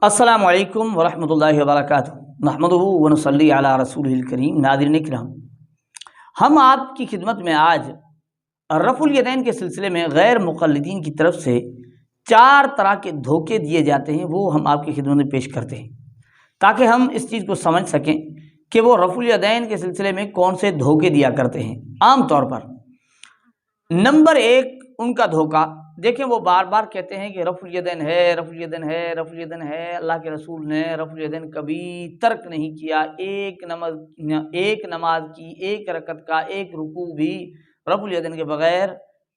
السلام علیکم ورحمۃ اللہ وبرکاتہ۔ نحمدہ ونصلی علی رسولہ الکریم۔ ناظرین کرام، ہم آپ کی خدمت میں آج رفع الیدین کے سلسلے میں غیر مقلدین کی طرف سے 4 طرح کے دھوکے دیے جاتے ہیں، وہ ہم آپ کی خدمت میں پیش کرتے ہیں تاکہ ہم اس چیز کو سمجھ سکیں کہ وہ رفع الیدین کے سلسلے میں کون سے دھوکے دیا کرتے ہیں۔ عام طور پر نمبر 1 ان کا دھوکہ، دیکھیں وہ بار بار کہتے ہیں کہ رفع الیدین ہے، رفع الیدین ہے، رفع الیدین ہے۔ اللہ کے رسول نے رفع الیدین کبھی ترک نہیں کیا، ایک نماز کی ایک رکعت کا ایک رکوع بھی رفع الیدین کے بغیر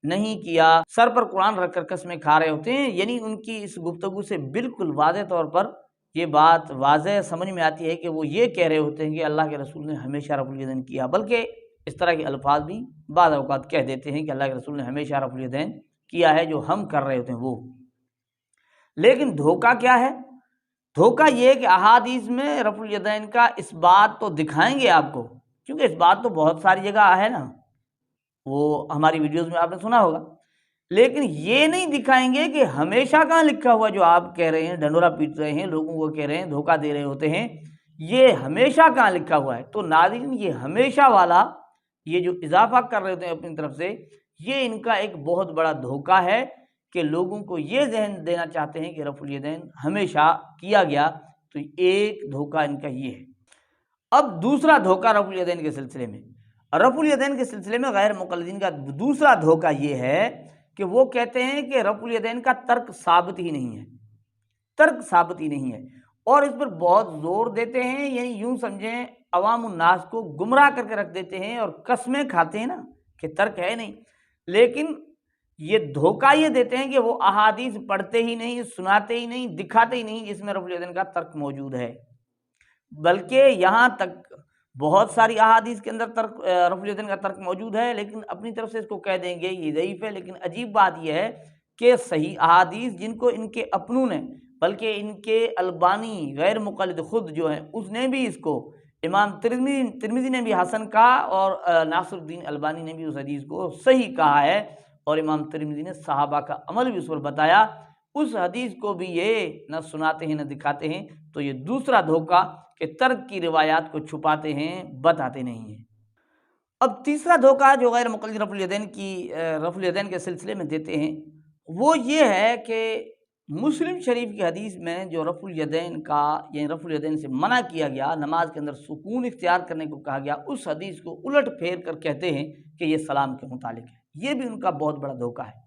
نہیں کیا۔ سر پر قرآن رکھ کر قسمیں کھا رہے ہوتے ہیں، یعنی ان کی اس گفتگو سے بالکل واضح طور پر یہ بات واضح سمجھ میں آتی ہے کہ وہ یہ کہہ رہے ہوتے ہیں کہ اللہ کے رسول نے ہمیشہ رفع الیدین کیا، بلکہ اس طرح کے الفاظ بھی بعض اوقات کہہ دیتے ہیں کہ اللہ کے رسول نے ہمیشہ رفع الیدین کیا ہے، جو ہم کر رہے ہوتے ہیں وہ۔ لیکن دھوکہ کیا ہے؟ دھوکہ یہ کہ احادیث میں رفع الیدین کا اس بات تو دکھائیں گے آپ کو، کیونکہ اس بات تو بہت ساری جگہ ہے نا، وہ ہماری ویڈیوز میں آپ نے سنا ہوگا، لیکن یہ نہیں دکھائیں گے کہ ہمیشہ کہاں لکھا ہوا جو آپ کہہ رہے ہیں، ڈنڈورا پیٹ رہے ہیں، لوگوں کو کہہ رہے ہیں، دھوکہ دے رہے ہوتے ہیں، یہ ہمیشہ کہاں لکھا ہوا ہے۔ تو ناظرین، یہ ہمیشہ والا یہ جو اضافہ کر رہے ہوتے ہیں اپنی طرف سے، یہ ان کا ایک بہت بڑا دھوکہ ہے کہ لوگوں کو یہ ذہن دینا چاہتے ہیں کہ رفع الیدین ہمیشہ کیا گیا، تو ایک دھوکہ ان کا یہ ہے۔ اب دوسرا دھوکہ رفع الیدین کے سلسلے میں، رفع الیدین کے سلسلے میں غیر مقلدین کا دوسرا دھوکہ یہ ہے کہ وہ کہتے ہیں کہ رفع الیدین کا ترک ثابت ہی نہیں ہے، ترک ثابت ہی نہیں ہے، اور اس پر بہت زور دیتے ہیں، یعنی یوں سمجھیں عوام الناس کو گمراہ کر کے رکھ دیتے ہیں اور قسمیں کھاتے ہیں نا کہ ترک ہے نہیں، لیکن یہ دھوکہ یہ دیتے ہیں کہ وہ احادیث پڑھتے ہی نہیں، سناتے ہی نہیں، دکھاتے ہی نہیں جس میں رفع الیدین کا ترک موجود ہے، بلکہ یہاں تک بہت ساری احادیث کے اندر رفع الیدین کا ترک موجود ہے، لیکن اپنی طرف سے اس کو کہہ دیں گے یہ ضعیف ہے۔ لیکن عجیب بات یہ ہے کہ صحیح احادیث جن کو ان کے اپنوں نے، بلکہ ان کے البانی غیر مقلد خود جو ہیں اس نے بھی اس کو، امام ترمذی نے بھی حسن کہا، اور ناصر الدین البانی نے بھی اس حدیث کو صحیح کہا ہے، اور امام ترمذی نے صحابہ کا عمل بھی اس پر بتایا، اس حدیث کو بھی یہ نہ سناتے ہیں نہ دکھاتے ہیں۔ تو یہ دوسرا دھوکہ کہ ترک کی روایات کو چھپاتے ہیں، بتاتے نہیں ہیں۔ اب تیسرا دھوکہ جو غیر مقلد رفع الیدین کے سلسلے میں دیتے ہیں، وہ یہ ہے کہ مسلم شریف کی حدیث میں جو رفع الیدین کا، یعنی رفع الیدین سے منع کیا گیا، نماز کے اندر سکون اختیار کرنے کو کہا گیا، اس حدیث کو الٹ پھیر کر کہتے ہیں کہ یہ سلام کے متعلق ہے۔ یہ بھی ان کا بہت بڑا دھوکہ ہے۔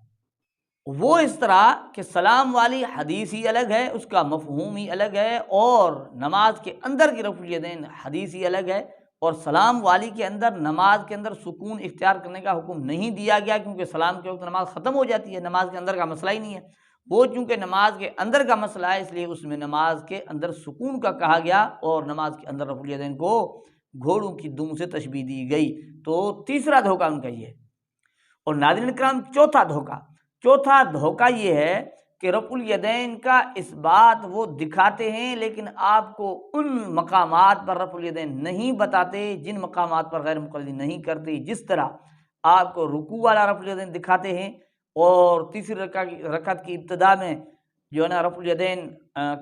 وہ اس طرح کہ سلام والی حدیث ہی الگ ہے، اس کا مفہوم ہی الگ ہے، اور نماز کے اندر کی رفع الیدین حدیث ہی الگ ہے، اور سلام والی کے اندر نماز کے اندر سکون اختیار کرنے کا حکم نہیں دیا گیا، کیونکہ سلام کے وقت نماز ختم ہو جاتی ہے، نماز کے اندر کا مسئلہ ہی نہیں ہے۔ وہ چونکہ نماز کے اندر کا مسئلہ ہے، اس لیے اس میں نماز کے اندر سکون کا کہا گیا، اور نماز کے اندر رفع الیدین کو گھوڑوں کی دم سے تشبیہ دی گئی۔ تو تیسرا دھوکہ ان کا یہ ہے۔ اور ناظرین کرام، چوتھا دھوکہ یہ ہے کہ رفع الیدین کا اس بات وہ دکھاتے ہیں، لیکن آپ کو ان مقامات پر رفع الیدین نہیں بتاتے جن مقامات پر غیر مقلدین نہیں کرتے۔ جس طرح آپ کو رکوع والا رفع الیدین دکھاتے ہیں، اور تیسری رکعت کی ابتدا میں جو ہے نا رفع الیدین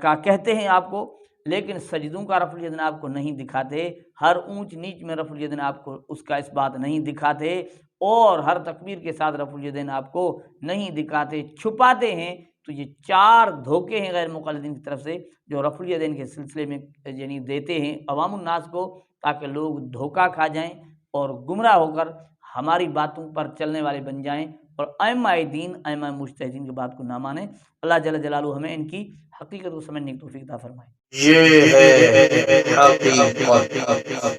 کا کہتے ہیں آپ کو، لیکن سجدوں کا رفع الیدین آپ کو نہیں دکھاتے، ہر اونچ نیچ میں رفع الیدین آپ کو اس کا اس بات نہیں دکھاتے، اور ہر تکبیر کے ساتھ رفع الیدین آپ کو نہیں دکھاتے، چھپاتے ہیں۔ تو یہ 4 دھوکے ہیں غیر مقلدین کی طرف سے جو رفع الیدین کے سلسلے میں یعنی دیتے ہیں عوام الناس کو، تاکہ لوگ دھوکہ کھا جائیں اور گمراہ ہو کر ہماری باتوں پر چلنے والے بن جائیں، اور ائمہ دین، ائمہ مجتہدین کی بات کو نہ مانیں۔ اللہ جل جلالہ ہمیں ان کی حقیقت کو سمجھنے کی توفیق عطا فرمائے۔ یہ ہے حقیقت۔